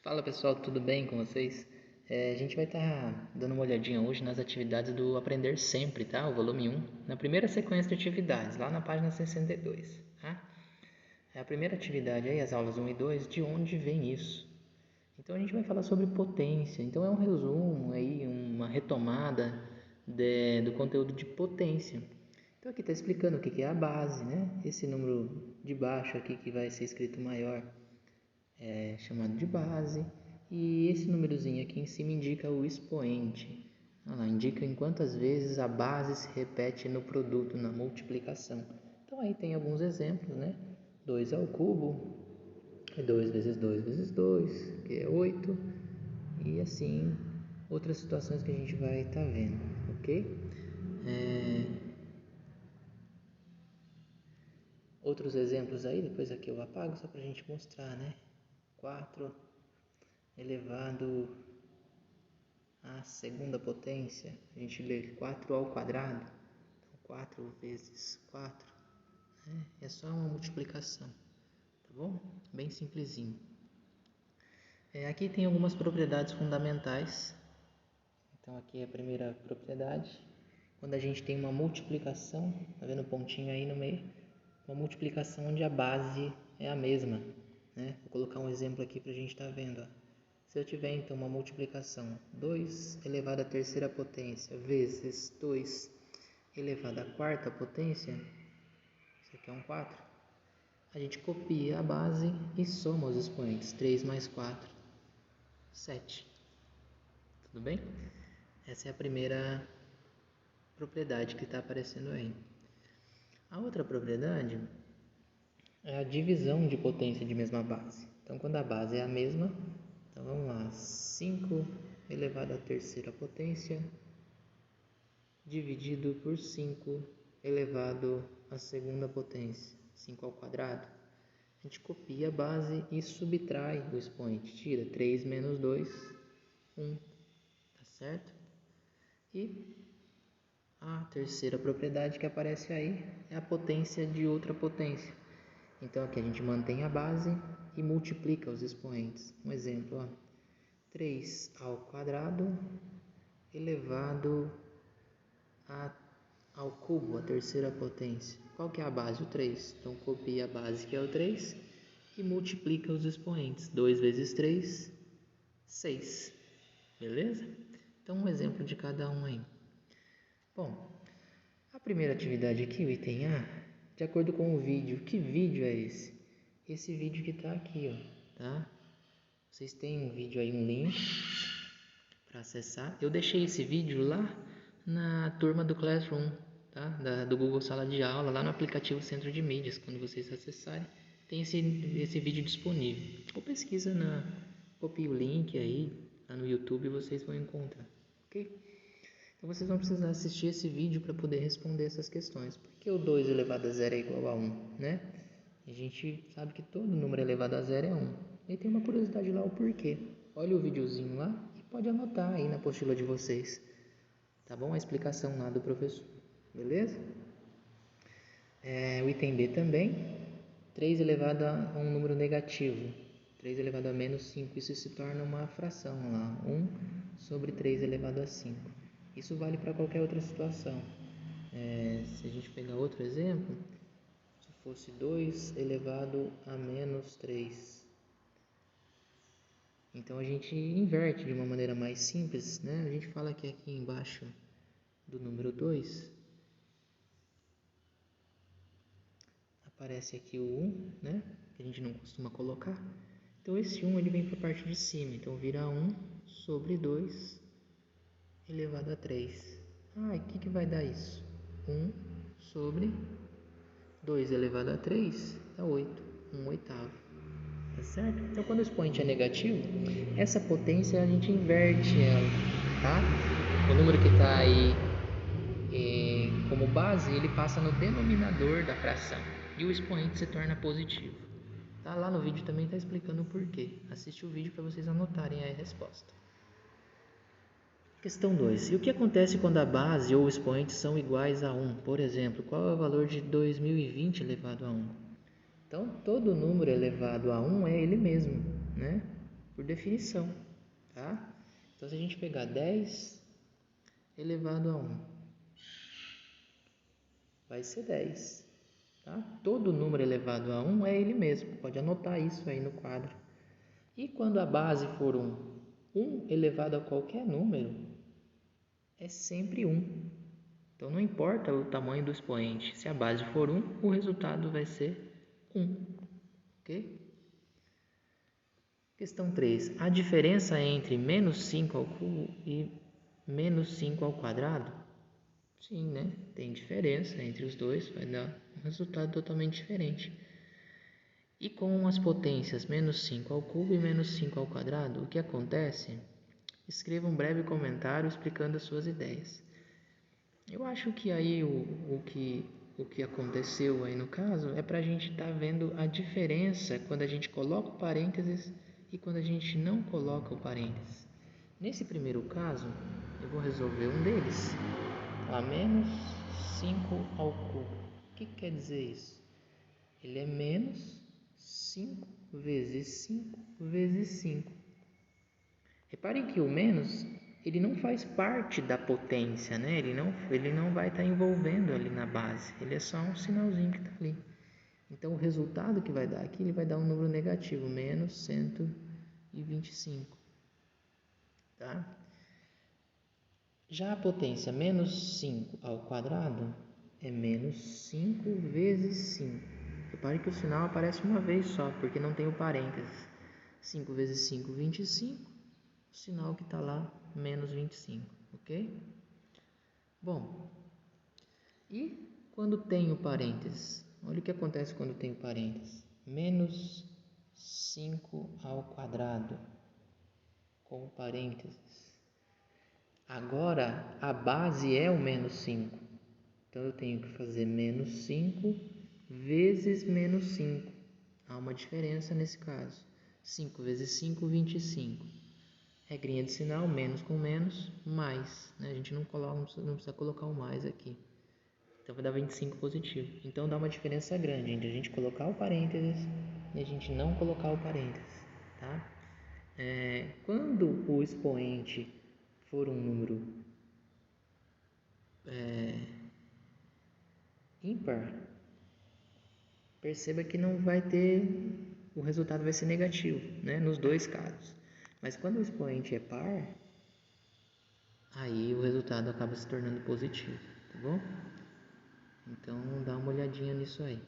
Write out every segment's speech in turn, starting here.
Fala pessoal, tudo bem com vocês? A gente vai estar dando uma olhadinha hoje nas atividades do Aprender Sempre, tá? O volume 1, na primeira sequência de atividades, lá na página 62, tá? É a primeira atividade aí, as aulas 1 e 2, de onde vem isso? Então a gente vai falar sobre potência, então é um resumo aí, uma retomada do conteúdo de potência. Então aqui está explicando o que é a base, né? Esse número de baixo aqui que vai ser escrito maior é chamado de base, e esse númerozinho aqui em cima indica o expoente. Olha lá, indica em quantas vezes a base se repete no produto, na multiplicação. Então aí tem alguns exemplos, né? 2 ao cubo é 2 vezes 2 vezes 2, que é 8, e assim outras situações que a gente vai estar vendo, ok? Outros exemplos aí, depois aqui eu apago só para a gente mostrar, né? 4 elevado à segunda potência, a gente lê 4 ao quadrado, então 4 vezes 4, né? É só uma multiplicação, tá bom? Bem simplesinho. Aqui tem algumas propriedades fundamentais. Então aqui é a primeira propriedade, quando a gente tem uma multiplicação, tá vendo o pontinho aí no meio? Uma multiplicação onde a base é a mesma, né? Vou colocar um exemplo aqui para a gente estar vendo, ó. Se eu tiver então uma multiplicação 2 elevado à terceira potência vezes 2 elevado à quarta potência, isso aqui é um 4, a gente copia a base e soma os expoentes. 3 mais 4, 7. Tudo bem? Essa é a primeira propriedade que está aparecendo aí. A outra propriedade é a divisão de potência de mesma base. Então, quando a base é a mesma, então vamos lá, 5 elevado à terceira potência dividido por 5 elevado à segunda potência, 5 ao quadrado. A gente copia a base e subtrai o expoente, tira 3 menos 2, 1, tá certo? E a terceira propriedade que aparece aí é a potência de outra potência. Então aqui a gente mantém a base e multiplica os expoentes. Um exemplo, ó, 3 ao quadrado elevado ao cubo, a terceira potência. Qual que é a base? O 3. Então copia a base, que é o 3, e multiplica os expoentes. 2 vezes 3, 6. Beleza? Então um exemplo de cada um aí. Bom, a primeira atividade aqui, o item A, de acordo com o vídeo. Que vídeo é esse? Esse vídeo que está aqui, ó, tá? Vocês têm um vídeo aí, um link para acessar. Eu deixei esse vídeo lá na turma do Classroom, tá? Do Google Sala de Aula, lá no aplicativo Centro de Mídias. Quando vocês acessarem, tem esse vídeo disponível. Ou pesquisa copia o link aí, lá no YouTube, vocês vão encontrar, ok? Então vocês vão precisar assistir esse vídeo para poder responder essas questões. Por que o 2 elevado a 0 é igual a 1, né? A gente sabe que todo número elevado a 0 é 1. E tem uma curiosidade lá, o porquê. Olha o videozinho lá e pode anotar aí na apostila de vocês. Tá bom? A explicação lá do professor. Beleza? O item B também. 3 elevado a um número negativo. 3 elevado a menos 5. Isso se torna uma fração lá. 1 sobre 3 elevado a 5. Isso vale para qualquer outra situação. Se a gente pegar outro exemplo, se fosse 2 elevado a menos 3. Então a gente inverte de uma maneira mais simples, né? A gente fala que aqui embaixo do número 2 aparece aqui o 1, né? Que a gente não costuma colocar. Então esse 1 ele vem para a parte de cima, então vira 1 sobre 2 elevado a 3. E o que vai dar isso? 1 sobre 2 elevado a 3 é 8, 1 oitavo. Tá certo? Então quando o expoente é negativo, essa potência a gente inverte ela, tá? O número que está aí como base, ele passa no denominador da fração e o expoente se torna positivo. Tá? Lá no vídeo também está explicando o porquê. Assiste o vídeo para vocês anotarem a resposta. Questão 2. E o que acontece quando a base ou o expoente são iguais a 1? Por exemplo, qual é o valor de 2020 elevado a 1? Então, todo número elevado a 1 é ele mesmo, né? por definição, tá? Então, se a gente pegar 10 elevado a 1, vai ser 10, tá? Todo número elevado a 1 é ele mesmo, pode anotar isso aí no quadro. E quando a base for 1 elevado a qualquer número é sempre 1. Então, não importa o tamanho do expoente, se a base for 1, o resultado vai ser 1, ok? Questão 3. A diferença entre menos 5 ao cubo e menos 5 ao quadrado? Sim, né? Tem diferença entre os dois, vai dar um resultado totalmente diferente. E com as potências menos 5 ao cubo e menos 5 ao quadrado, o que acontece? Escreva um breve comentário explicando as suas ideias. Eu acho que aí o que aconteceu aí no caso é para a gente estar vendo a diferença quando a gente coloca o parênteses e quando a gente não coloca o parênteses. Nesse primeiro caso, eu vou resolver um deles. Lá, menos 5 ao cubo. O que quer dizer isso? Ele é menos 5 vezes 5 vezes 5. Reparem que o menos, ele não faz parte da potência, né? Ele não vai estar envolvendo ali na base. Ele é só um sinalzinho que está ali. Então, o resultado que vai dar aqui, ele vai dar um número negativo, menos 125. Tá? Já a potência menos 5 ao quadrado é menos 5 vezes 5. Repare que o sinal aparece uma vez só, porque não tem o parênteses. 5 vezes 5, 25. O sinal que está lá, menos 25. Ok? Bom, e quando tem o parênteses? Olha o que acontece quando tem o parênteses. Menos 5 ao quadrado com o parênteses. Agora, a base é o menos 5. Então, eu tenho que fazer menos 5 vezes menos 5. Há uma diferença nesse caso. 5 vezes 5, 25. Regrinha de sinal, menos com menos, mais. Né? A gente não precisa colocar o mais aqui. Então, vai dar 25 positivo. Então, dá uma diferença grande entre a gente colocar o parênteses e a gente não colocar o parênteses. Tá? Quando o expoente for um número ímpar, perceba que não vai ter, o resultado vai ser negativo, né? Nos dois casos. Mas quando o expoente é par, aí o resultado acaba se tornando positivo, tá bom? Então dá uma olhadinha nisso aí.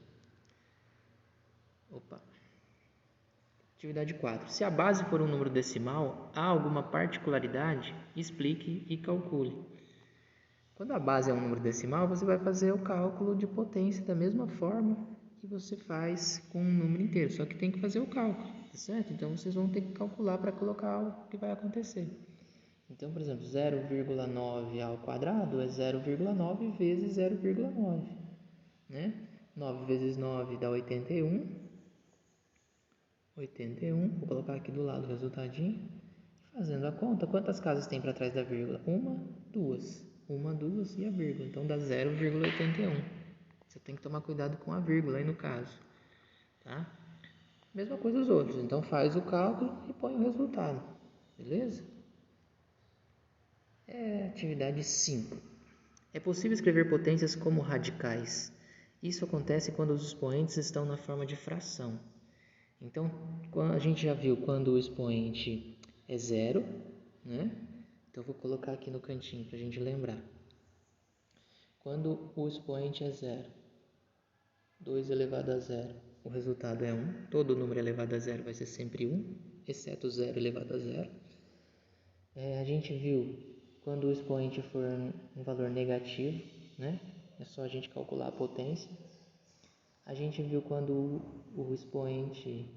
Opa. Atividade 4. Se a base for um número decimal, há alguma particularidade? Explique e calcule. Quando a base é um número decimal, você vai fazer o cálculo de potência da mesma forma que você faz com um número inteiro, só que tem que fazer o cálculo, tá certo? Então, vocês vão ter que calcular para colocar o que vai acontecer. Então, por exemplo, 0,9 ao quadrado é 0,9 vezes 0,9, né? 9 vezes 9 dá 81. 81, vou colocar aqui do lado o resultadinho. Fazendo a conta, quantas casas tem para trás da vírgula? Uma, duas e a vírgula. Então dá 0,81. Você tem que tomar cuidado com a vírgula aí no caso. Tá? Mesma coisa os outros. Então faz o cálculo e põe o resultado. Beleza? Atividade 5. É possível escrever potências como radicais. Isso acontece quando os expoentes estão na forma de fração. Então, a gente já viu quando o expoente é zero, né? Então, vou colocar aqui no cantinho para a gente lembrar. Quando o expoente é zero, 2 elevado a zero, o resultado é 1. Todo número elevado a zero vai ser sempre 1, exceto 0 elevado a zero. A gente viu quando o expoente for um valor negativo, né? É só a gente calcular a potência. A gente viu quando o expoente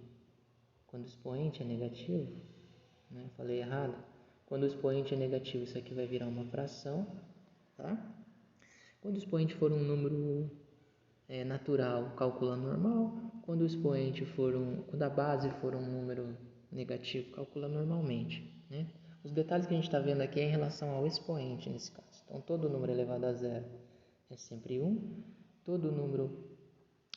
é negativo, né? Falei errado. Quando o expoente é negativo, isso aqui vai virar uma fração, tá? Quando o expoente for um número natural, calcula normal. Quando a base for um número negativo, calcula normalmente, né? Os detalhes que a gente está vendo aqui é em relação ao expoente nesse caso. Então, todo número elevado a zero é sempre 1. Todo número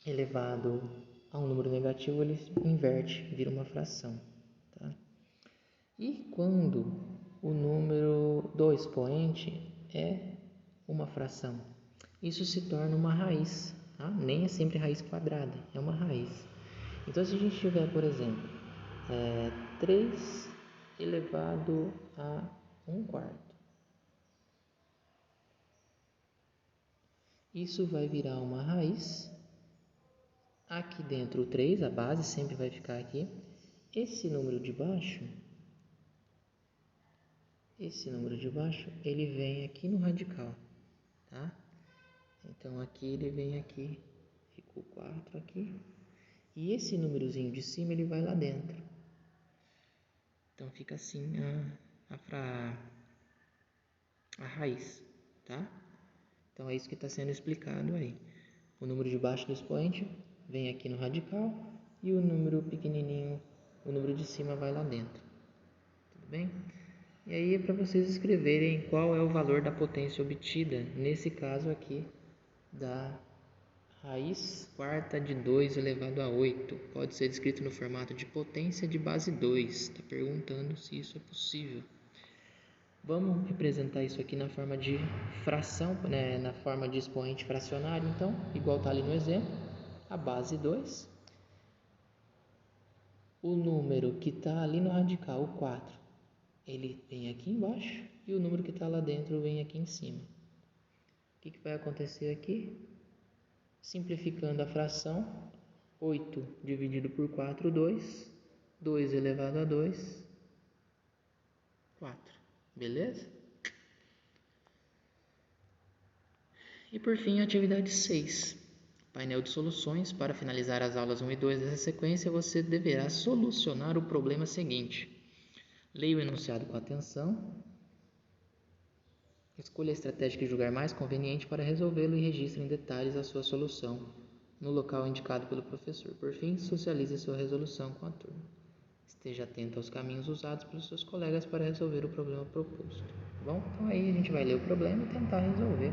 elevado a um número negativo, ele inverte, vira uma fração. Tá? E quando o número do expoente é uma fração, isso se torna uma raiz, tá? Nem é sempre raiz quadrada, é uma raiz. Então, se a gente tiver, por exemplo, 3 elevado a 1/4, isso vai virar uma raiz. Aqui dentro o 3, a base sempre vai ficar aqui. Esse número de baixo, ele vem aqui no radical, tá? Então aqui ele vem aqui, fica o 4 aqui. E esse númerozinho de cima ele vai lá dentro. Então fica assim a raiz, tá? Então é isso que está sendo explicado aí. O número de baixo do expoente vem aqui no radical e o número pequenininho, o número de cima vai lá dentro. Tudo bem? E aí é para vocês escreverem qual é o valor da potência obtida, nesse caso aqui, da raiz quarta de 2 elevado a 8. Pode ser escrito no formato de potência de base 2. Está perguntando se isso é possível. Vamos representar isso aqui na forma de fração, né? Na forma de expoente fracionário. Então, igual está ali no exemplo, a base 2. O número que está ali no radical, o 4, ele vem aqui embaixo. E o número que está lá dentro vem aqui em cima. O que vai acontecer aqui? Simplificando a fração, 8 dividido por 4, 2. 2 elevado a 2, 4. Beleza? E por fim, a atividade 6. Painel de soluções. Para finalizar as aulas 1 e 2 dessa sequência, você deverá solucionar o problema seguinte. Leia o enunciado com atenção. Escolha a estratégia que julgar mais conveniente para resolvê-lo e registre em detalhes a sua solução no local indicado pelo professor. Por fim, socialize sua resolução com a turma. Esteja atento aos caminhos usados pelos seus colegas para resolver o problema proposto. Tá bom? Então aí a gente vai ler o problema e tentar resolver.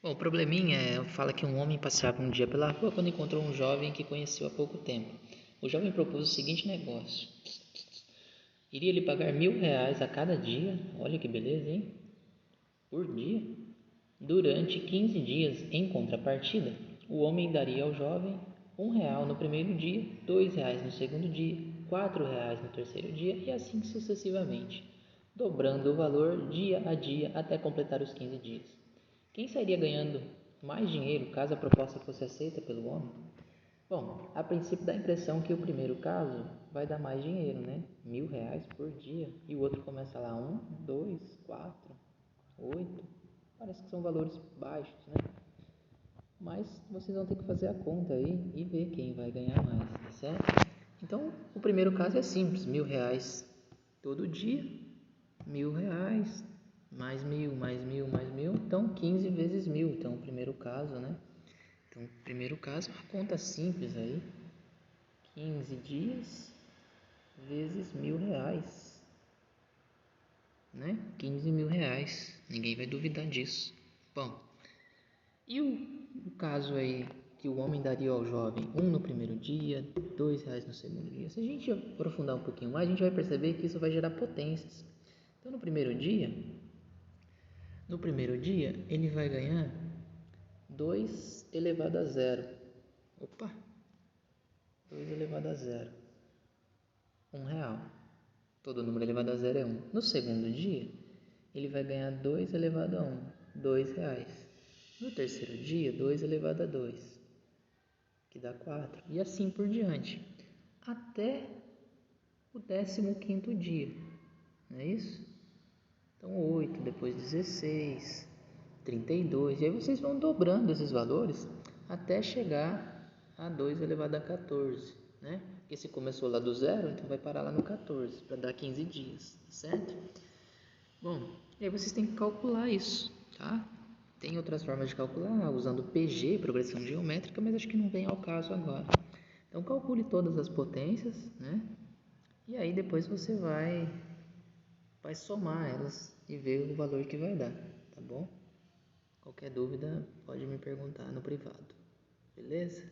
Bom, o probleminha fala que um homem passeava um dia pela rua quando encontrou um jovem que conheceu há pouco tempo. O jovem propôs o seguinte negócio. Iria lhe pagar R$1.000 a cada dia, olha que beleza, hein? Por dia, durante 15 dias. Em contrapartida, o homem daria ao jovem R$1 no primeiro dia, R$2 no segundo dia, R$4 no terceiro dia e assim sucessivamente, dobrando o valor dia a dia até completar os 15 dias. Quem sairia ganhando mais dinheiro caso a proposta fosse aceita pelo homem? Bom, a princípio dá a impressão que o primeiro caso vai dar mais dinheiro, né? R$1.000 por dia. E o outro começa lá 1, 2, 4, 8. Parece que são valores baixos, né? Mas vocês vão ter que fazer a conta aí e ver quem vai ganhar mais, tá certo? Então, o primeiro caso é simples. R$1.000 todo dia. R$1.000 mais 1.000, mais 1.000, mais 1.000. Então, 15 vezes 1.000. Então, o primeiro caso, né? Então, primeiro caso, uma conta simples aí, 15 dias vezes R$1.000, né? R$15.000, ninguém vai duvidar disso. Bom, e o caso aí que o homem daria ao jovem 1 no primeiro dia, R$2 no segundo dia. Se a gente aprofundar um pouquinho mais, a gente vai perceber que isso vai gerar potências. Então, no primeiro dia, ele vai ganhar 2 elevado a 0. Opa! 2 elevado a 0. R$1. Todo número elevado a 0 é 1. No segundo dia, ele vai ganhar 2 elevado a 1. R$2. No terceiro dia, 2 elevado a 2, que dá 4. E assim por diante. Até o 15º dia. Não é isso? Então, 8, depois 16, 32. E aí vocês vão dobrando esses valores até chegar a 2 elevado a 14, né? Porque se começou lá do 0, então vai parar lá no 14, para dar 15 dias, certo? Bom, e aí vocês têm que calcular isso, tá? Tem outras formas de calcular, usando PG, progressão geométrica, mas acho que não vem ao caso agora. Então, calcule todas as potências, né? E aí depois você vai somar elas e ver o valor que vai dar, tá bom? Qualquer dúvida pode me perguntar no privado, beleza?